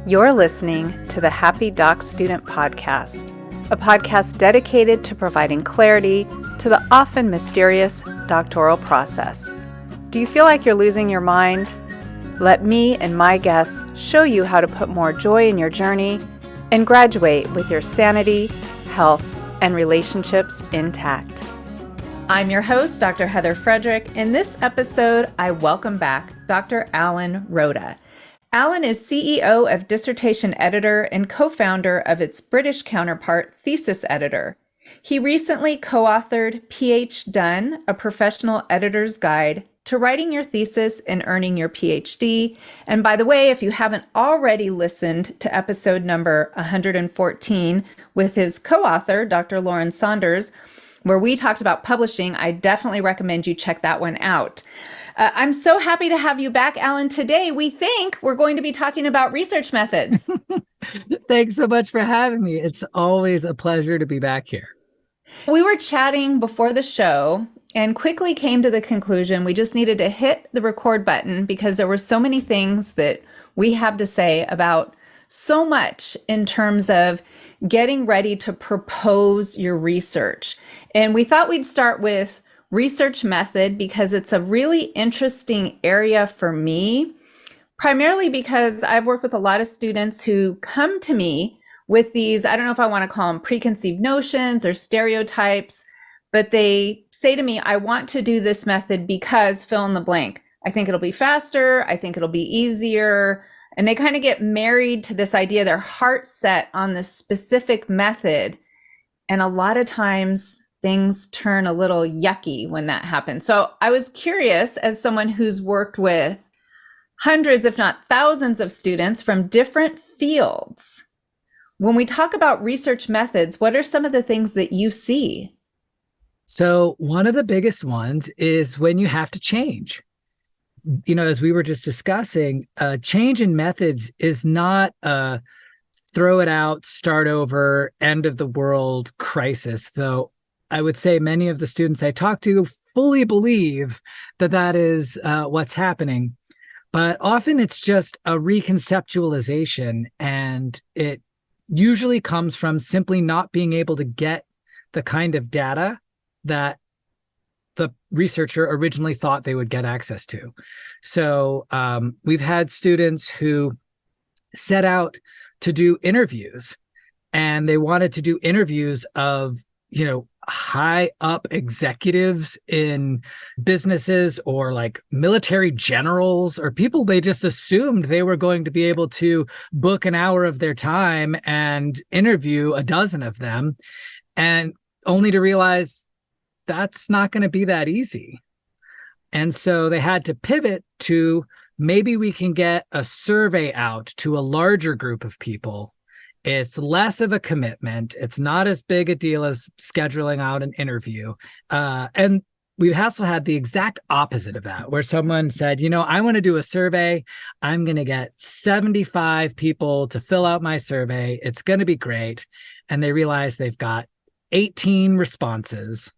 You're listening to the Happy Doc Student Podcast, a podcast dedicated to providing clarity to the often mysterious doctoral process. Do you feel like you're losing your mind? Let me and my guests show you how to put more joy in your journey and graduate with your sanity, health, and relationships intact. I'm your host, Dr. Heather Frederick. In this episode, I welcome back Dr. Alan Roda. Alan is CEO of Dissertation Editor and co-founder of its British counterpart, Thesis Editor. He recently co-authored PhDone, a professional editor's guide to writing your thesis and earning your PhD. And by the way, if you haven't already listened to episode number 114 with his co-author, Dr. Lauren Saunders, where we talked about publishing, I definitely recommend you check that one out. I'm so happy to have you back, Alan. Today, we think we're going to be talking about research methods. Thanks so much for having me. It's always a pleasure to be back here. We were chatting before the show and quickly came to the conclusion we just needed to hit the record button because there were so many things that we have to say about so much in terms of getting ready to propose your research. And we thought we'd start with research method because it's a really interesting area for me, primarily because I've worked with a lot of students who come to me with these, I don't know if I want to call them preconceived notions or stereotypes, but they say to me, I want to do this method because fill in the blank. I think it'll be faster. I think it'll be easier. And they kind of get married to this idea, their heart set on this specific method. And a lot of times things turn a little yucky when that happens. So I was curious, as someone who's worked with hundreds, if not thousands of students from different fields, when we talk about research methods, what are some of the things that you see? So one of the biggest ones is when you have to change. You know, as we were just discussing, change in methods is not a throw it out, start over, end of the world crisis, though I would say many of the students I talk to fully believe that that is what's happening. But often it's just a reconceptualization, and it usually comes from simply not being able to get the kind of data that the researcher originally thought they would get access to. So we've had students who set out to do interviews, and they wanted to do interviews of, high up executives in businesses or like military generals or people they just assumed they were going to be able to book an hour of their time and interview a dozen of them, and only to realize that's not going to be that easy. And so they had to pivot to maybe we can get a survey out to a larger group of people. It's less of a commitment. It's not as big a deal as scheduling out an interview. And we've also had the exact opposite of that, where someone said, I want to do a survey. I'm going to get 75 people to fill out my survey. It's going to be great. And they realize they've got 18 responses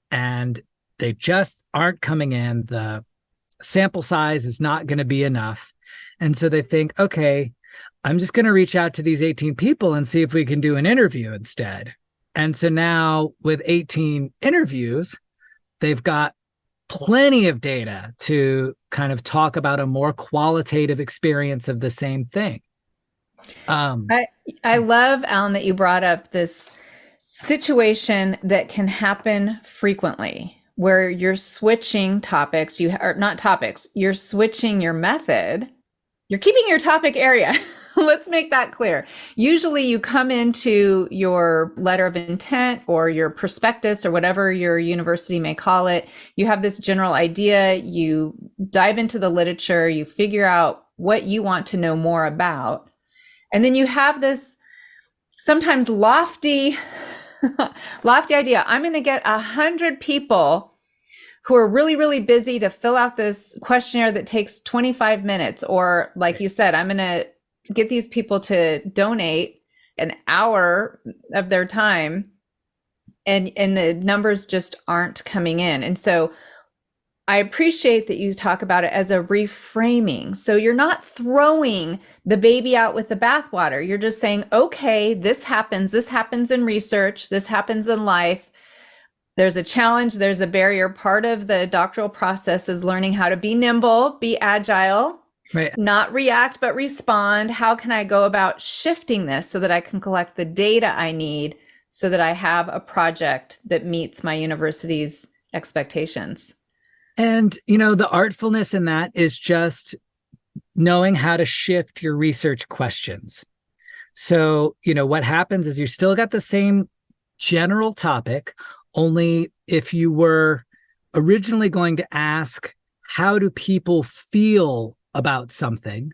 and they just aren't coming in. The sample size is not going to be enough. And so they think, okay, I'm just going to reach out to these 18 people and see if we can do an interview instead. And so now with 18 interviews, they've got plenty of data to kind of talk about a more qualitative experience of the same thing. I love, Alan, that you brought up this situation that can happen frequently where you're switching topics, you're switching your method, you're keeping your topic area. Let's make that clear. Usually you come into your letter of intent or your prospectus or whatever your university may call it. You have this general idea, you dive into the literature, you figure out what you want to know more about. And then you have this sometimes lofty idea. I'm going to get 100 people who are really, really busy to fill out this questionnaire that takes 25 minutes. Or like you said, I'm going to get these people to donate an hour of their time, and the numbers just aren't coming in. And so I appreciate that you talk about it as a reframing. So you're not throwing the baby out with the bathwater. You're just saying, okay, this happens in research, this happens in life. There's a challenge, there's a barrier. Part of the doctoral process is learning how to be nimble, be agile, Right. not react, but respond. How can I go about shifting this so that I can collect the data I need so that I have a project that meets my university's expectations? And, the artfulness in that is just knowing how to shift your research questions. So, what happens is you still got the same general topic, only if you were originally going to ask, how do people feel about something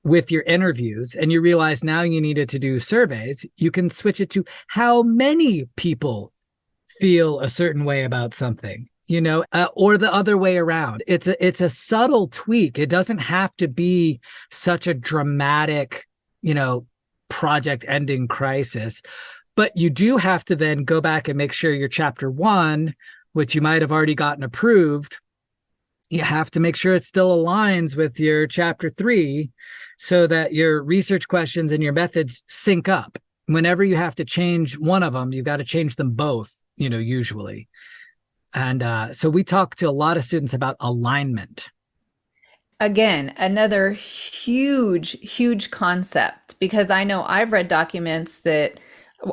with your interviews, and you realize now you needed to do surveys, you can switch it to how many people feel a certain way about something, or the other way around. It's a subtle tweak. It doesn't have to be such a dramatic, project ending crisis, but you do have to then go back and make sure your chapter 1, which you might have already gotten approved, you have to make sure it still aligns with your chapter 3 so that your research questions and your methods sync up. Whenever you have to change one of them, you've got to change them both, usually. And so we talk to a lot of students about alignment. Again, another huge, huge concept, because I know I've read documents that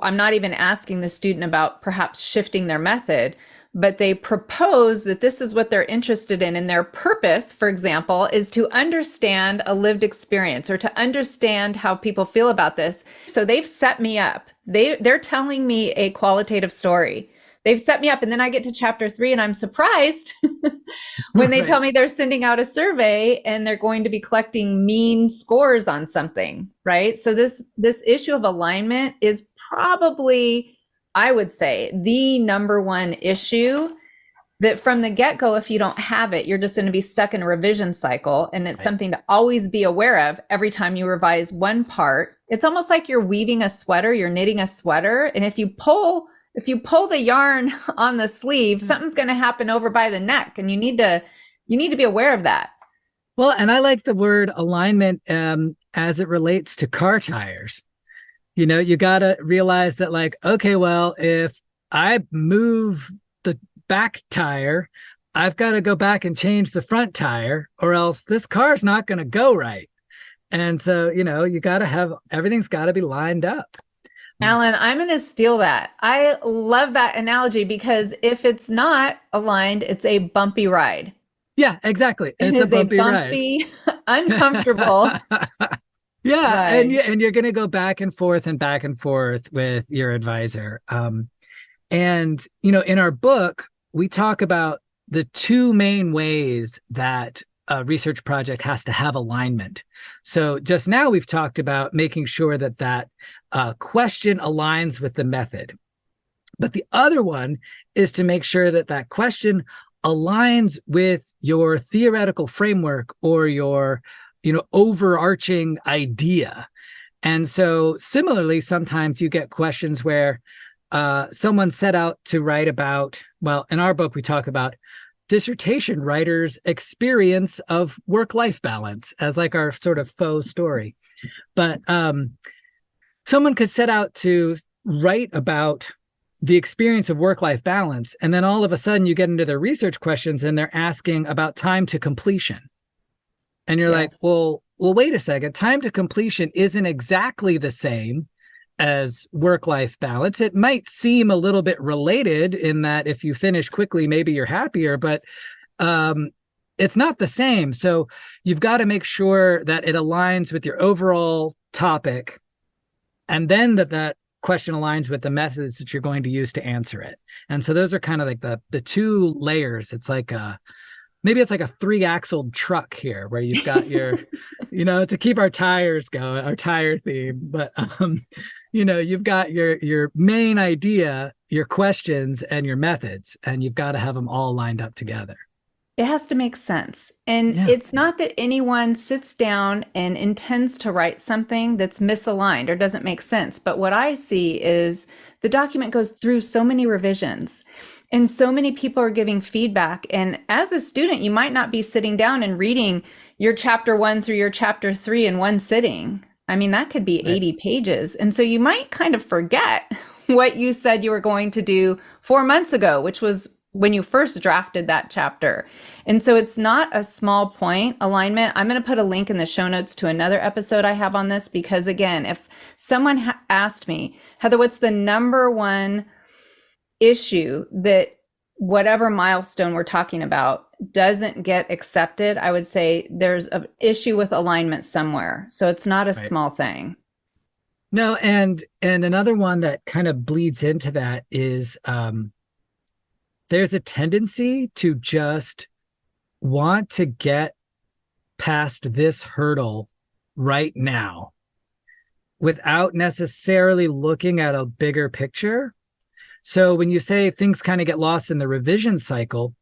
I'm not even asking the student about perhaps shifting their method, but they propose that this is what they're interested in. And their purpose, for example, is to understand a lived experience or to understand how people feel about this. So they've set me up. They're telling me a qualitative story. They've set me up, and then I get to chapter 3 and I'm surprised when they Right. tell me they're sending out a survey and they're going to be collecting mean scores on something, right? So this issue of alignment is probably, I would say, the number one issue that from the get-go, if you don't have it, you're just going to be stuck in a revision cycle. And it's Right. something to always be aware of every time you revise one part. It's almost like you're weaving a sweater, you're knitting a sweater. And if you pull the yarn on the sleeve, something's going to happen over by the neck, and you need to be aware of that. Well, and I like the word alignment as it relates to car tires. You got to realize that, like, okay, well, if I move the back tire, I've got to go back and change the front tire, or else this car's not going to go right. And so, you got to have, everything's got to be lined up. Alan, I'm going to steal that. I love that analogy, because if it's not aligned, it's a bumpy ride. Yeah, exactly. It It's a is a bumpy ride. bumpy, uncomfortable Yeah, ride. and you're going to go back and forth with your advisor. And in our book, we talk about the two main ways that a research project has to have alignment. So just now we've talked about making sure that question aligns with the method. But the other one is to make sure that question aligns with your theoretical framework or your overarching idea. And so similarly, sometimes you get questions where someone set out to write about, well, in our book, we talk about dissertation writers' experience of work-life balance as like our sort of faux story. But someone could set out to write about the experience of work-life balance, and then all of a sudden you get into their research questions and they're asking about time to completion. And you're like, well, wait a second. Time to completion isn't exactly the same as work-life balance. It might seem a little bit related in that if you finish quickly, maybe you're happier, but it's not the same. So you've got to make sure that it aligns with your overall topic, and then that question aligns with the methods that you're going to use to answer it. And so those are kind of like the two layers. It's like maybe it's like a 3-axle truck here, where you've got your, to keep our tires going, our tire theme. But, you've got your main idea, your questions, and your methods, and you've got to have them all lined up together. It has to make sense. And Yeah, it's not that anyone sits down and intends to write something that's misaligned or doesn't make sense. But what I see is the document goes through so many revisions and so many people are giving feedback. And as a student, you might not be sitting down and reading your chapter 1 through your chapter 3 in one sitting. I mean, that could be right. 80 pages. And so you might kind of forget what you said you were going to do 4 months ago, which was when you first drafted that chapter. And so it's not a small point alignment. I'm going to put a link in the show notes to another episode I have on this because, again, if someone asked me, Heather, what's the number one issue that whatever milestone we're talking about doesn't get accepted, I would say there's an issue with alignment somewhere. So it's not a Right. small thing. No, and another one that kind of bleeds into that is there's a tendency to just want to get past this hurdle right now without necessarily looking at a bigger picture. So when you say things kind of get lost in the revision cycle,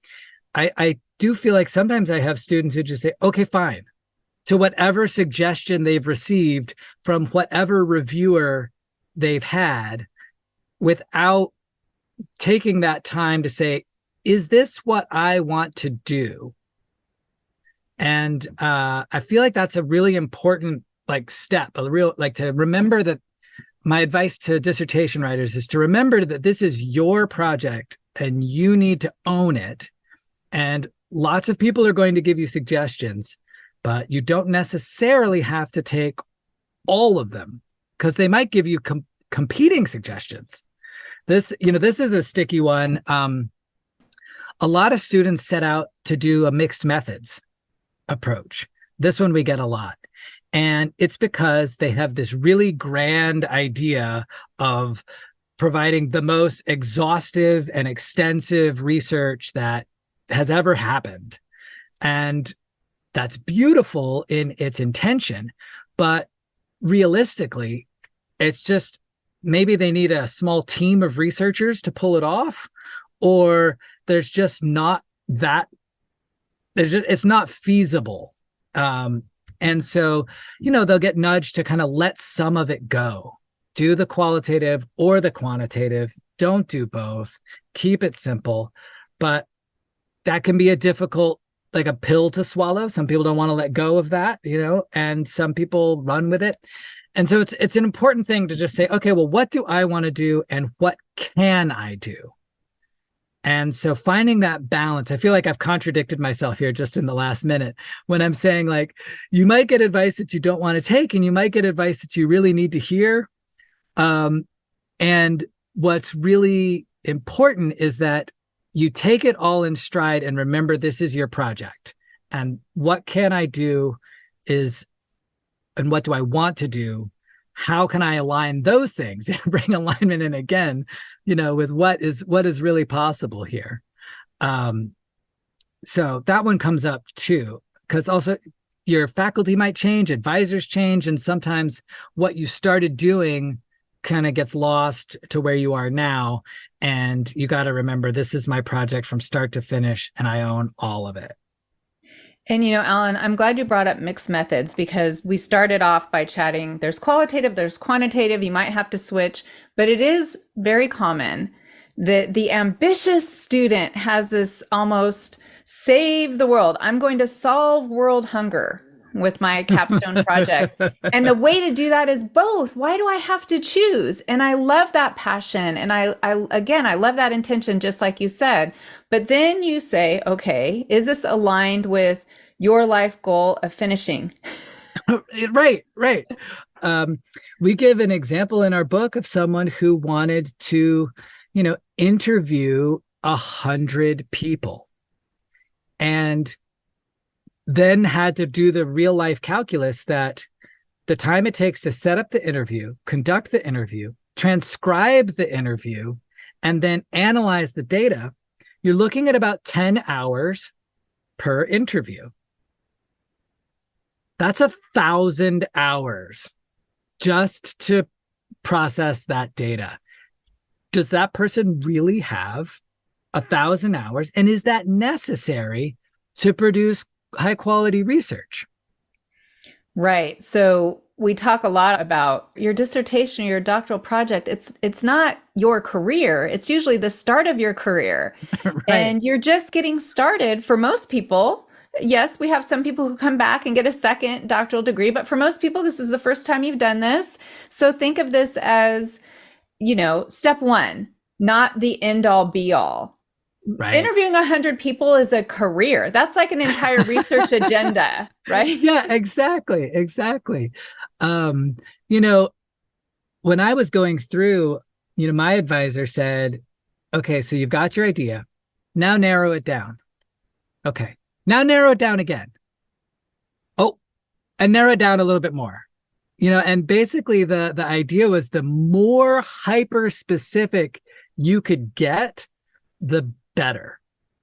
I do feel like sometimes I have students who just say, okay, fine, to whatever suggestion they've received from whatever reviewer they've had, without taking that time to say, is this what I want to do? And I feel like that's a really important step, a real to remember that. My advice to dissertation writers is to remember that this is your project and you need to own it. And lots of people are going to give you suggestions, but you don't necessarily have to take all of them because they might give you competing suggestions. This is a sticky one. A lot of students set out to do a mixed methods approach. This one we get a lot. And it's because they have this really grand idea of providing the most exhaustive and extensive research that has ever happened. And that's beautiful in its intention. But realistically, it's just maybe they need a small team of researchers to pull it off, or there's just not that, it's not feasible. And so, they'll get nudged to kind of let some of it go. Do the qualitative or the quantitative. Don't do both. Keep it simple. But that can be a difficult, like a pill to swallow. Some people don't want to let go of that, and some people run with it. And so it's an important thing to just say, okay, well, what do I want to do and what can I do? And so finding that balance, I feel like I've contradicted myself here just in the last minute when I'm saying you might get advice that you don't want to take and you might get advice that you really need to hear. And what's really important is that you take it all in stride and remember this is your project. And what can I do and what do I want to do? How can I align those things? Bring alignment in again, with what is really possible here. So that one comes up too, because also your faculty might change, advisors change, and sometimes what you started doing kind of gets lost to where you are now. And you got to remember, this is my project from start to finish, and I own all of it. And Alan, I'm glad you brought up mixed methods because we started off by chatting. There's qualitative, there's quantitative. You might have to switch, but it is very common that the ambitious student has this almost save the world. I'm going to solve world hunger with my capstone project. And the way to do that is both. Why do I have to choose? And I love that passion. And I love that intention, just like you said. But then you say, okay, is this aligned with your life goal of finishing? Right. We give an example in our book of someone who wanted to, interview 100 people and then had to do the real life calculus that the time it takes to set up the interview, conduct the interview, transcribe the interview, and then analyze the data, you're looking at about 10 hours per interview. That's 1,000 hours just to process that data. Does that person really have 1,000 hours? And is that necessary to produce high quality research. Right. So we talk a lot about your dissertation, your doctoral project. It's not your career. It's usually the start of your career. Right. And you're just getting started for most people. Yes, we have some people who come back and get a second doctoral degree, but for most people, this is the first time you've done this. So think of this as, step one, not the end all be all. Right. Interviewing 100 people is a career. That's like an entire research agenda, right? Yeah, exactly. Exactly. Um, you know, when I was going through, my advisor said, okay, so you've got your idea. Now narrow it down. Okay. Now narrow it down again. Oh, and narrow it down a little bit more. And basically the idea was the more hyper specific you could get, the better.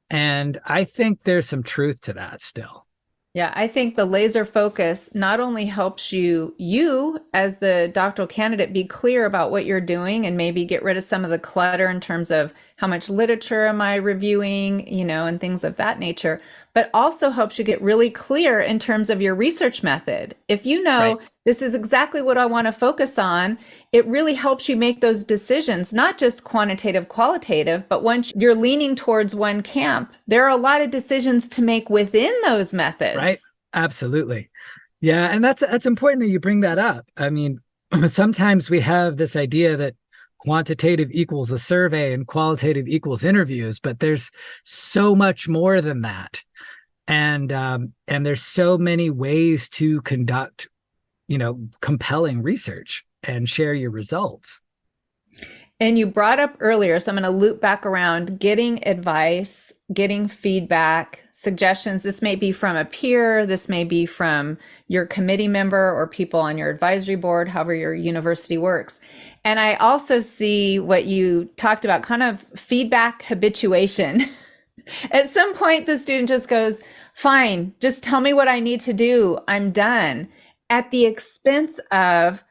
And I think there's some truth to that still. Yeah, I think the laser focus not only helps you as the doctoral candidate be clear about what you're doing and maybe get rid of some of the clutter in terms of how much literature am I reviewing, and things of that nature, but also helps you get really clear in terms of your research method. If you Right. know this is exactly what I want to focus on, it really helps you make those decisions, not just quantitative, qualitative, but once you're leaning towards one camp, there are a lot of decisions to make within those Right. methods. Absolutely. Yeah. And that's important that you bring that up. I mean, sometimes we have this idea that quantitative equals a survey and qualitative equals interviews, but there's so much more than that. And there's so many ways to conduct, compelling research and share your results. And you brought up earlier, so I'm going to loop back around getting advice, getting feedback, suggestions. This may be from a peer, this may be from your committee member or people on your advisory board, however your university works. And I also see what you talked about, kind of feedback habituation. At some point, the student just goes, fine, just tell me what I need to do. I'm done. At the expense of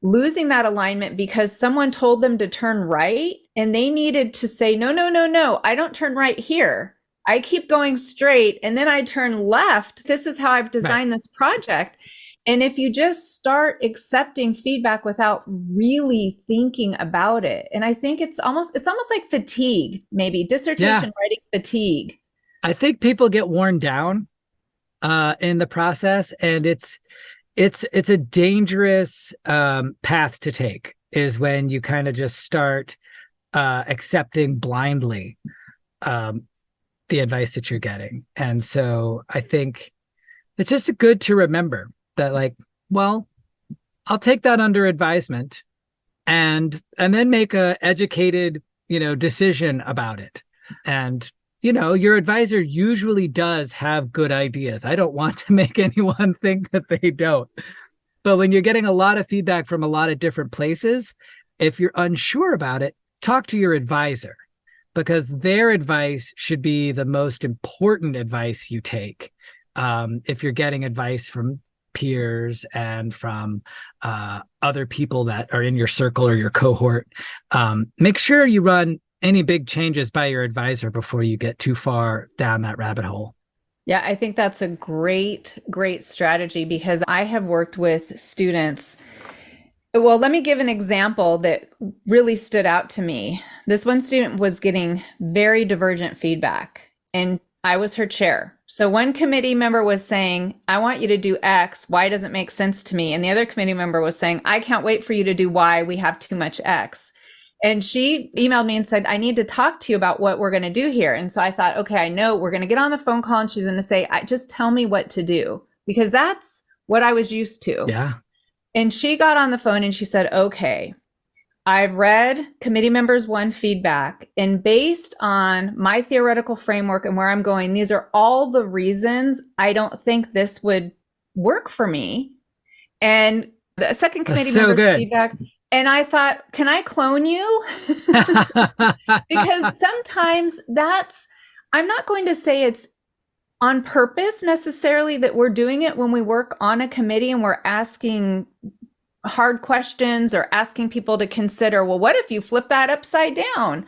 losing that alignment because someone told them to turn right and they needed to say, no, no, no, no, I don't turn right here. I keep going straight and then I turn left. This is how I've Right. designed this project. And if you just start accepting feedback without really thinking about it, and I think it's almost like fatigue, maybe Yeah. dissertation writing fatigue. I think people get worn down in the process, and it's a dangerous path to take, is when you kind of just start accepting blindly um, the advice that you're getting. And so I think it's just good to remember that, like, well, I'll take that under advisement and then make a educated, decision about it. And your advisor usually does have good ideas. I don't want to make anyone think that they don't. But when you're getting a lot of feedback from a lot of different places, if you're unsure about it, talk to your advisor, because their advice should be the most important advice you take. If you're getting advice from peers and from other people that are in your circle or your cohort, make sure you run any big changes by your advisor before you get too far down that rabbit hole. Yeah, I think that's a great, great strategy because I have worked with students. Well, let me give an example that really stood out to me. This one student was getting very divergent feedback, and I was her chair. So one committee member was saying, I want you to do X. Y doesn't make sense to me. And the other committee member was saying, I can't wait for you to do Y. We have too much X. And she emailed me and said, I need to talk to you about what we're going to do here. And so I thought, okay, I know we're going to get on the phone call and she's going to say, just tell me what to do, because that's what I was used to. Yeah. And she got on the phone and she said, okay, I've read committee members one feedback, and based on my theoretical framework and where I'm going, these are all the reasons I don't think this would work for me. And the second That's committee so member's good. feedback, and I thought, can I clone you? Because sometimes I'm not going to say it's on purpose necessarily that we're doing it when we work on a committee and we're asking hard questions or asking people to consider, well, what if you flip that upside down?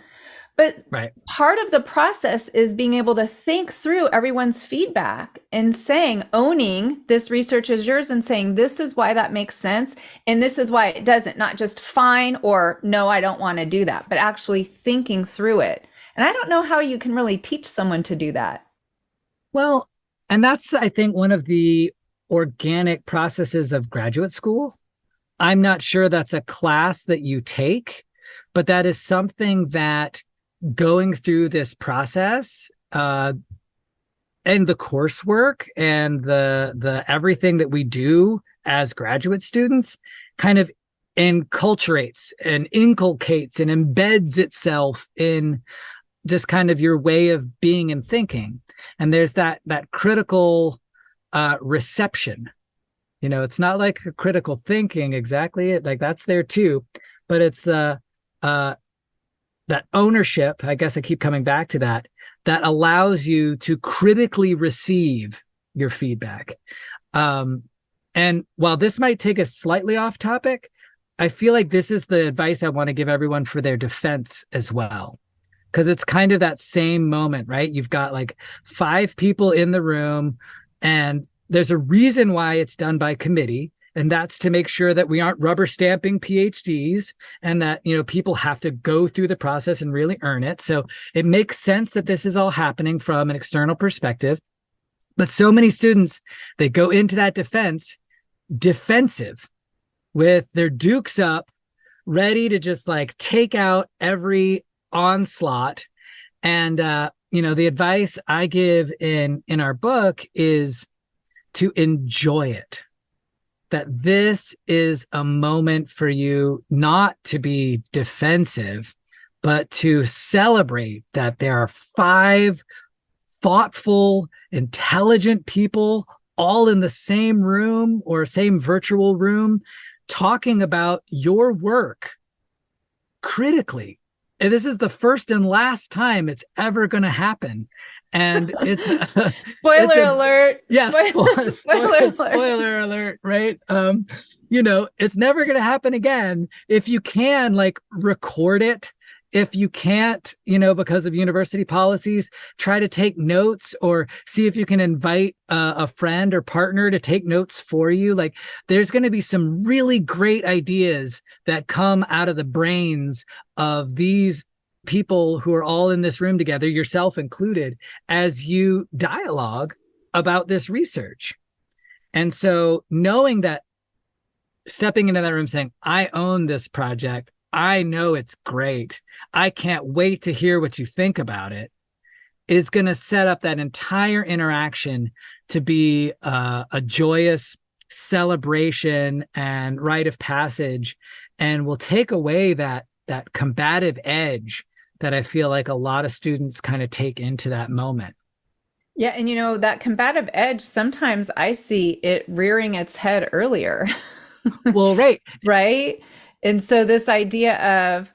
But Right. part of the process is being able to think through everyone's feedback and saying, owning this research is yours and saying, this is why that makes sense. And this is why it doesn't, not just fine or no, I don't want to do that, but actually thinking through it. And I don't know how you can really teach someone to do that. Well, and that's, I think, one of the organic processes of graduate school. I'm not sure that's a class that you take, but that is something that going through this process and the coursework and the everything that we do as graduate students kind of enculturates and inculcates and embeds itself in just kind of your way of being and thinking. And there's that critical reception. You know, it's not like a critical thinking exactly, like that's there too, but it's that ownership, I guess I keep coming back to that, that allows you to critically receive your feedback. And while this might take us slightly off topic, I feel like this is the advice I want to give everyone for their defense as well. Because it's kind of that same moment, right? You've got like 5 people in the room, and there's a reason why it's done by committee. And that's to make sure that we aren't rubber stamping PhDs and that, you know, people have to go through the process and really earn it. So it makes sense that this is all happening from an external perspective. But so many students, they go into that defensive with their dukes up, ready to just like take out every onslaught. And, you know, the advice I give in our book is to enjoy it. That this is a moment for you not to be defensive, but to celebrate that there are 5 thoughtful, intelligent people all in the same room or same virtual room talking about your work critically. And this is the first and last time it's ever going to happen. And it's Spoiler alert. Yeah, Spoiler spoiler alert, right? You know, it's never going to happen again. If you can, like, record it. If you can't, you know, because of university policies, try to take notes or see if you can invite a friend or partner to take notes for you. Like, there's going to be some really great ideas that come out of the brains of these people who are all in this room together, yourself included, as you dialogue about this research. And so knowing that, stepping into that room saying, I own this project, I know it's great, I can't wait to hear what you think about it, is going to set up that entire interaction to be a joyous celebration and rite of passage, and will take away that combative edge that I feel like a lot of students kind of take into that moment. Yeah, and you know, that combative edge, sometimes I see it rearing its head earlier. Well, right. Right? And so this idea of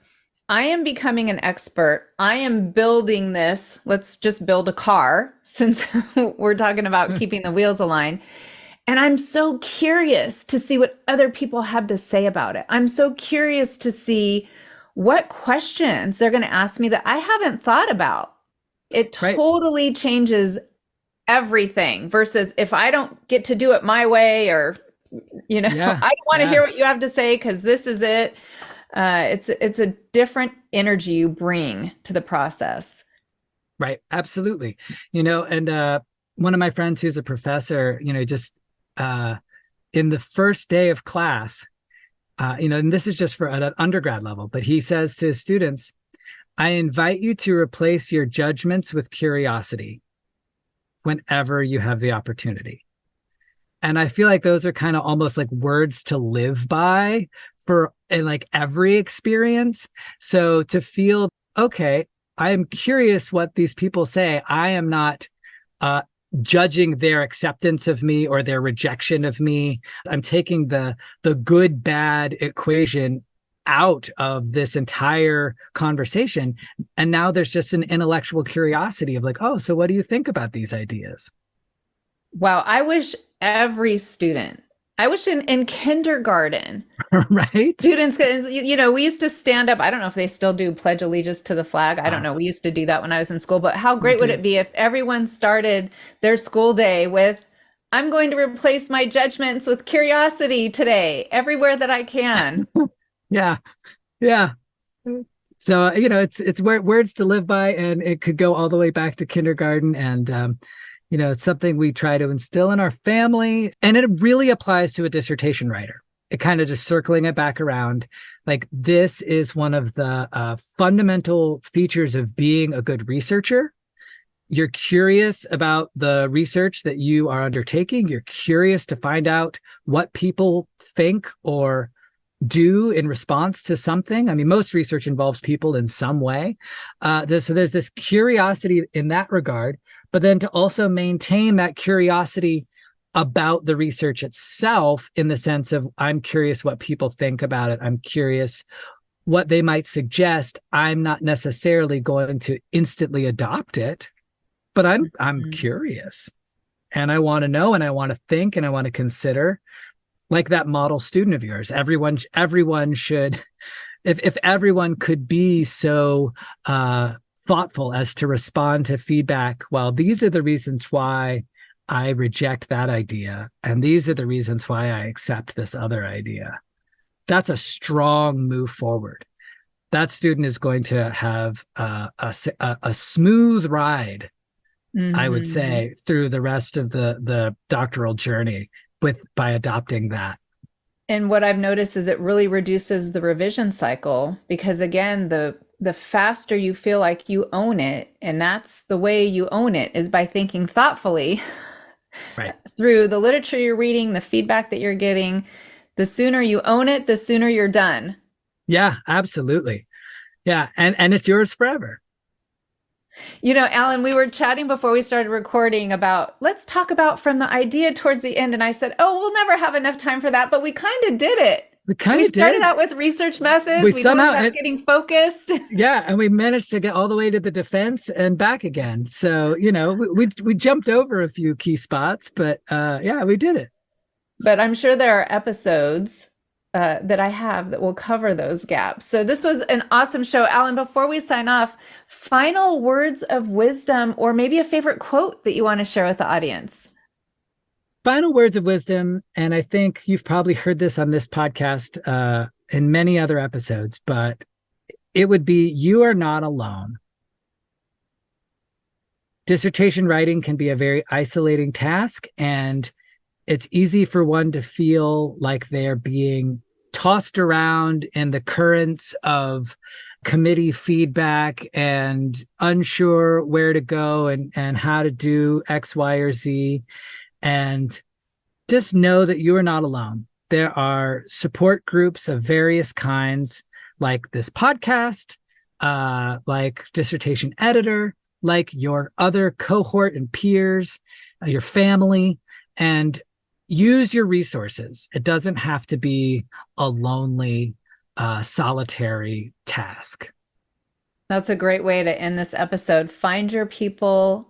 I am becoming an expert. I am building this. Let's just build a car since we're talking about keeping the wheels aligned. And I'm so curious to see what other people have to say about it. I'm so curious to see what questions they're going to ask me that I haven't thought about. It totally changes everything versus if I don't get to do it my way, or, you know, I don't want to hear what you have to say because this is it. It's a different energy you bring to the process. Right. Absolutely. You know, and one of my friends who's a professor, you know, just in the first day of class, you know, and this is just for at an undergrad level, but he says to his students, I invite you to replace your judgments with curiosity whenever you have the opportunity. And I feel like those are kind of almost like words to live by for in like every experience. So to feel, okay, I'm curious what these people say. I am not judging their acceptance of me or their rejection of me. I'm taking the good bad equation out of this entire conversation. And now there's just an intellectual curiosity of like, oh, so what do you think about these ideas? Wow, I wish every student I wish in kindergarten, right? students, we used to stand up. I don't know if they still do pledge allegiance to the flag. I don't Ah, know. We used to do that when I was in school, but how we great would it did. be if everyone started their school day with, I'm going to replace my judgments with curiosity today, everywhere that I can. Yeah, yeah. So it's words to live by, and it could go all the way back to kindergarten. And it's something we try to instill in our family, and it really applies to a dissertation writer. It kind of just circling it back around, like this is one of the fundamental features of being a good researcher. You're curious about the research that you are undertaking. You're curious to find out what people think or do in response to something. I mean, most research involves people in some way. So there's this curiosity in that regard, but then to also maintain that curiosity about the research itself, in the sense of I'm curious what people think about it. I'm curious what they might suggest. I'm not necessarily going to instantly adopt it, but I'm Mhm. curious, and I want to know, and I want to think, and I want to consider. Like that model student of yours, everyone should, if everyone could be so thoughtful as to respond to feedback. Well, these are the reasons why I reject that idea, and these are the reasons why I accept this other idea. That's a strong move forward. That student is going to have a smooth ride, I would Mhm. say, through the rest of the doctoral journey by adopting that. And what I've noticed is it really reduces the revision cycle because again, the faster you feel like you own it, and that's the way you own it is by thinking thoughtfully Right. through the literature you're reading, the feedback that you're getting. The sooner you own it, the sooner you're done. Yeah, absolutely. Yeah, and it's yours forever. Alan, we were chatting before we started recording about let's talk about from the idea towards the end. And I said, oh, we'll never have enough time for that. But we kind of did it. We kind We of started did. out with research We methods. We talked somehow, about getting focused. yeah, and we managed to get all the way to the defense and back again. So we jumped over a few key spots, but yeah, we did it. But I'm sure there are episodes that I have that will cover those gaps. So this was an awesome show. Alan, before we sign off, final words of wisdom or maybe a favorite quote that you want to share with the audience. Final words of wisdom, and I think you've probably heard this on this podcast in many other episodes, but it would be, you are not alone. Dissertation writing can be a very isolating task, and it's easy for one to feel like they're being tossed around in the currents of committee feedback and unsure where to go and how to do X, Y, or Z. And just know that you are not alone. There are support groups of various kinds, like this podcast, like Dissertation Editor, like your other cohort and peers, your family, and use your resources. It doesn't have to be a lonely, solitary task. That's a great way to end this episode. Find your people,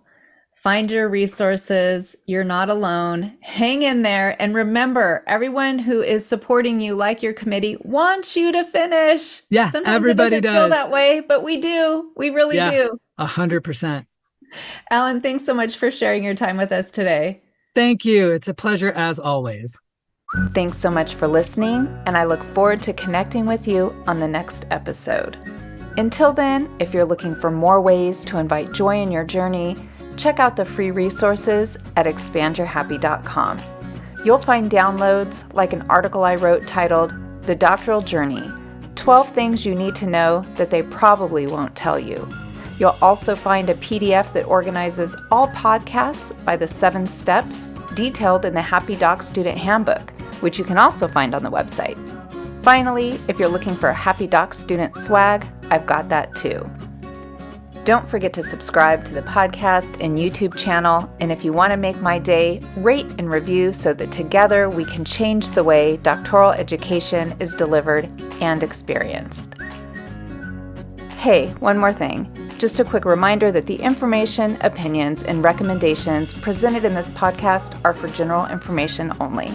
find your resources. You're not alone. Hang in there. And remember, everyone who is supporting you, like your committee, wants you to finish. Yeah, Sometimes it everybody doesn't feel does. that way, but we do. We really Yeah, do. 100%. Alan, thanks so much for sharing your time with us today. Thank you. It's a pleasure as always. Thanks so much for listening, and I look forward to connecting with you on the next episode. Until then, if you're looking for more ways to invite joy in your journey, check out the free resources at expandyourhappy.com. You'll find downloads like an article I wrote titled The Doctoral Journey, 12 Things You Need to Know That They Probably Won't Tell You. You'll also find a PDF that organizes all podcasts by the 7 steps detailed in the Happy Doc Student Handbook, which you can also find on the website. Finally, if you're looking for a Happy Doc student swag, I've got that too. Don't forget to subscribe to the podcast and YouTube channel, and if you want to make my day, rate and review so that together we can change the way doctoral education is delivered and experienced. Hey, one more thing. Just a quick reminder that the information, opinions, and recommendations presented in this podcast are for general information only.